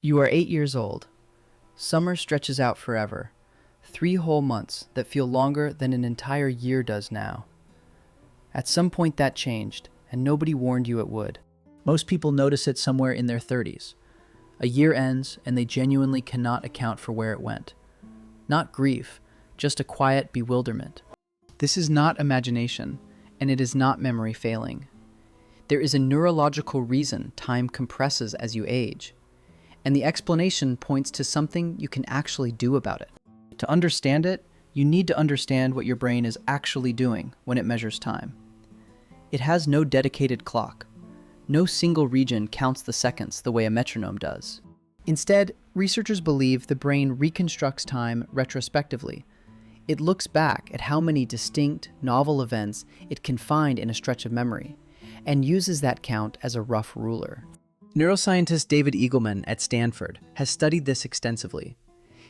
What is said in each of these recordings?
You are 8 years old. Summer stretches out forever. 3 whole months that feel longer than an entire year does now. At some point that changed, and nobody warned you it would. Most people notice it somewhere in their 30s. A year ends, and they genuinely cannot account for where it went. Not grief, just a quiet bewilderment. This is not imagination, and it is not memory failing. There is a neurological reason time compresses as you age. And the explanation points to something you can actually do about it. To understand it, you need to understand what your brain is actually doing when it measures time. It has no dedicated clock. No single region counts the seconds the way a metronome does. Instead, researchers believe the brain reconstructs time retrospectively. It looks back at how many distinct, novel events it can find in a stretch of memory, and uses that count as a rough ruler. Neuroscientist David Eagleman at Stanford has studied this extensively.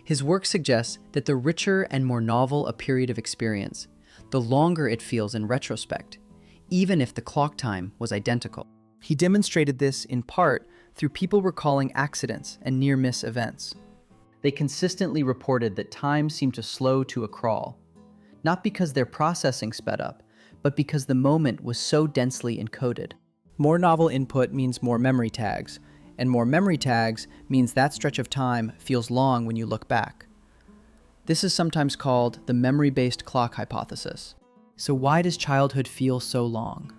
His work suggests that the richer and more novel a period of experience, the longer it feels in retrospect, even if the clock time was identical. He demonstrated this in part through people recalling accidents and near-miss events. They consistently reported that time seemed to slow to a crawl, not because their processing sped up, but because the moment was so densely encoded. More novel input means more memory tags, and more memory tags means that stretch of time feels long when you look back. This is sometimes called the memory-based clock hypothesis. So why does childhood feel so long?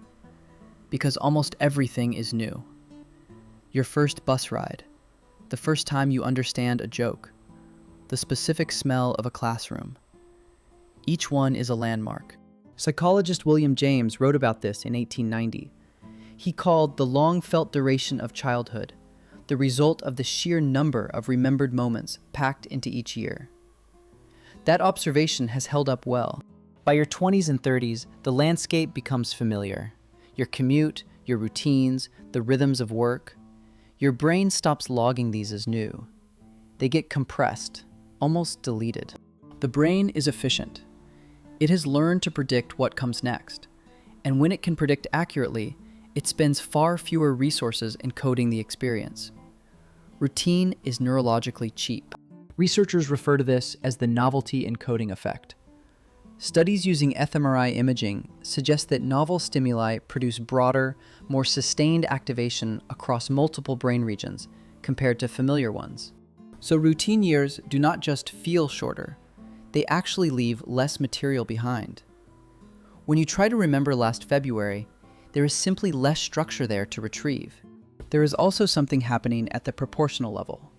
Because almost everything is new. Your first bus ride, the first time you understand a joke, the specific smell of a classroom. Each one is a landmark. Psychologist William James wrote about this in 1890. He called the long-felt duration of childhood the result of the sheer number of remembered moments packed into each year. That observation has held up well. By your 20s and 30s, the landscape becomes familiar. Your commute, your routines, the rhythms of work. Your brain stops logging these as new. They get compressed, almost deleted. The brain is efficient. It has learned to predict what comes next. And when it can predict accurately, it spends far fewer resources encoding the experience. Routine is neurologically cheap. Researchers refer to this as the novelty encoding effect. Studies using fMRI imaging suggest that novel stimuli produce broader, more sustained activation across multiple brain regions compared to familiar ones. So routine years do not just feel shorter, they actually leave less material behind. When you try to remember last February, there is simply less structure there to retrieve. There is also something happening at the proportional level.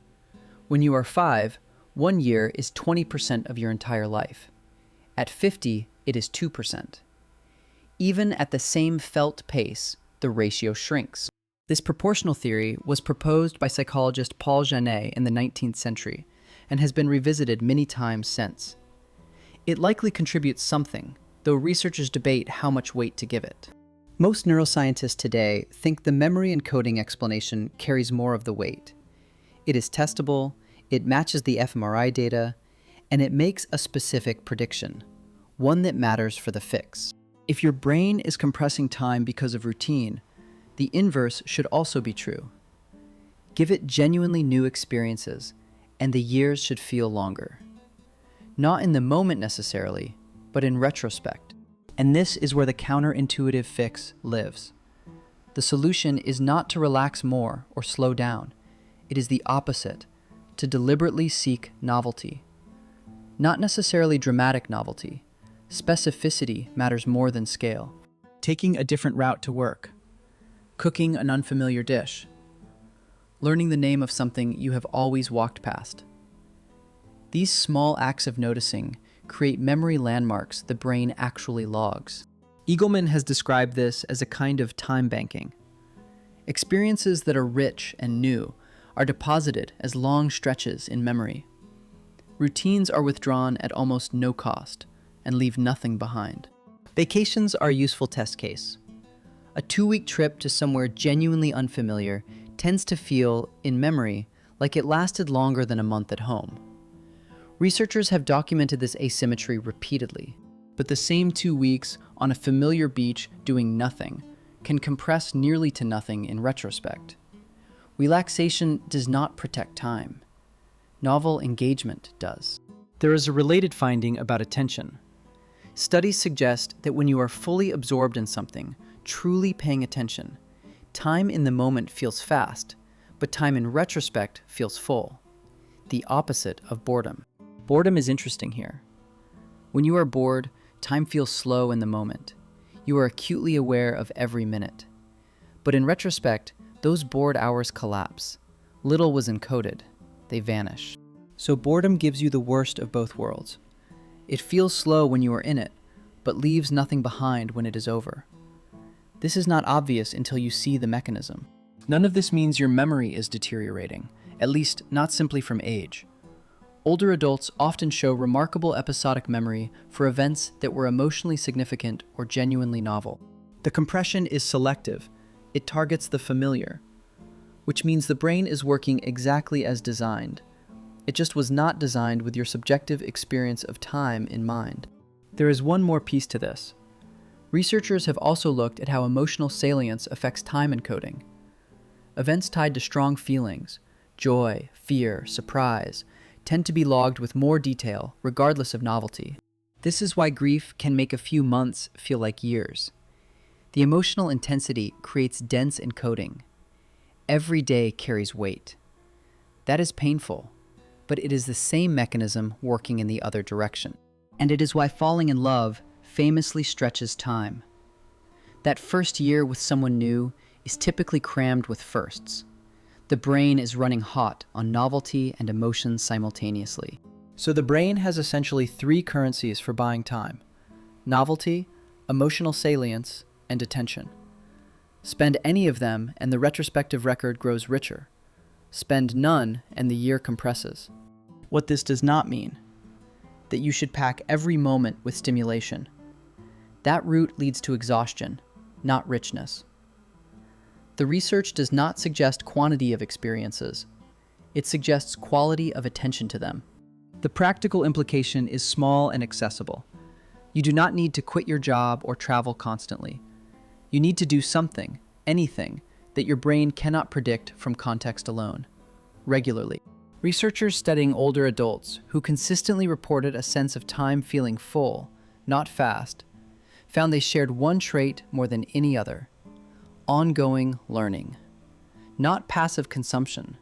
When you are 5, 1 year is 20% of your entire life. At 50, it is 2%. Even at the same felt pace, the ratio shrinks. This proportional theory was proposed by psychologist Paul Janet in the 19th century and has been revisited many times since. It likely contributes something, though researchers debate how much weight to give it. Most neuroscientists today think the memory encoding explanation carries more of the weight. It is testable, it matches the fMRI data, and it makes a specific prediction, one that matters for the fix. If your brain is compressing time because of routine, the inverse should also be true. Give it genuinely new experiences, and the years should feel longer. Not in the moment necessarily, but in retrospect. And this is where the counterintuitive fix lives. The solution is not to relax more or slow down. It is the opposite, to deliberately seek novelty. Not necessarily dramatic novelty. Specificity matters more than scale. Taking a different route to work. Cooking an unfamiliar dish. Learning the name of something you have always walked past. These small acts of noticing create memory landmarks the brain actually logs. Eagleman has described this as a kind of time banking. Experiences that are rich and new are deposited as long stretches in memory. Routines are withdrawn at almost no cost and leave nothing behind. Vacations are a useful test case. A 2-week trip to somewhere genuinely unfamiliar tends to feel, in memory, like it lasted longer than a month at home. Researchers have documented this asymmetry repeatedly, but the same 2 weeks on a familiar beach doing nothing can compress nearly to nothing in retrospect. Relaxation does not protect time. Novel engagement does. There is a related finding about attention. Studies suggest that when you are fully absorbed in something, truly paying attention, time in the moment feels fast, but time in retrospect feels full. The opposite of boredom. Boredom is interesting here. When you are bored, time feels slow in the moment. You are acutely aware of every minute. But in retrospect, those bored hours collapse. Little was encoded. They vanish. So boredom gives you the worst of both worlds. It feels slow when you are in it, but leaves nothing behind when it is over. This is not obvious until you see the mechanism. None of this means your memory is deteriorating, at least not simply from age. Older adults often show remarkable episodic memory for events that were emotionally significant or genuinely novel. The compression is selective. It targets the familiar, which means the brain is working exactly as designed. It just was not designed with your subjective experience of time in mind. There is one more piece to this. Researchers have also looked at how emotional salience affects time encoding. Events tied to strong feelings, joy, fear, surprise, tend to be logged with more detail, regardless of novelty. This is why grief can make a few months feel like years. The emotional intensity creates dense encoding. Every day carries weight. That is painful, but it is the same mechanism working in the other direction. And it is why falling in love famously stretches time. That first year with someone new is typically crammed with firsts. The brain is running hot on novelty and emotion simultaneously. So the brain has essentially three currencies for buying time: novelty, emotional salience, and attention. Spend any of them and the retrospective record grows richer. Spend none and the year compresses. What this does not mean that you should pack every moment with stimulation. That route leads to exhaustion, not richness. The research does not suggest quantity of experiences. It suggests quality of attention to them. The practical implication is small and accessible. You do not need to quit your job or travel constantly. You need to do something, anything, that your brain cannot predict from context alone, regularly. Researchers studying older adults who consistently reported a sense of time feeling full, not fast, found they shared one trait more than any other: ongoing learning. Not passive consumption,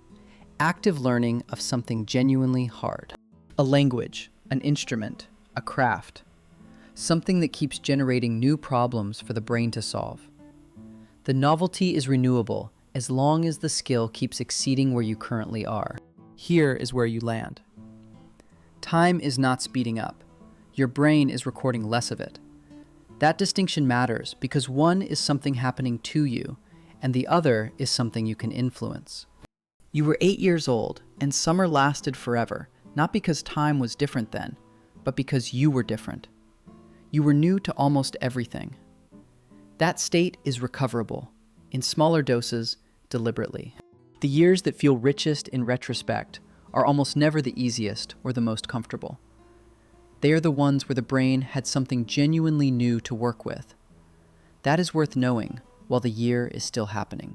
active learning of something genuinely hard. A language, an instrument, a craft. Something that keeps generating new problems for the brain to solve. The novelty is renewable as long as the skill keeps exceeding where you currently are. Here is where you land. Time is not speeding up. Your brain is recording less of it. That distinction matters because one is something happening to you, and the other is something you can influence. You were 8 years old, and summer lasted forever, not because time was different then, but because you were different. You were new to almost everything. That state is recoverable, in smaller doses, deliberately. The years that feel richest in retrospect are almost never the easiest or the most comfortable. They are the ones where the brain had something genuinely new to work with. That is worth knowing while the year is still happening.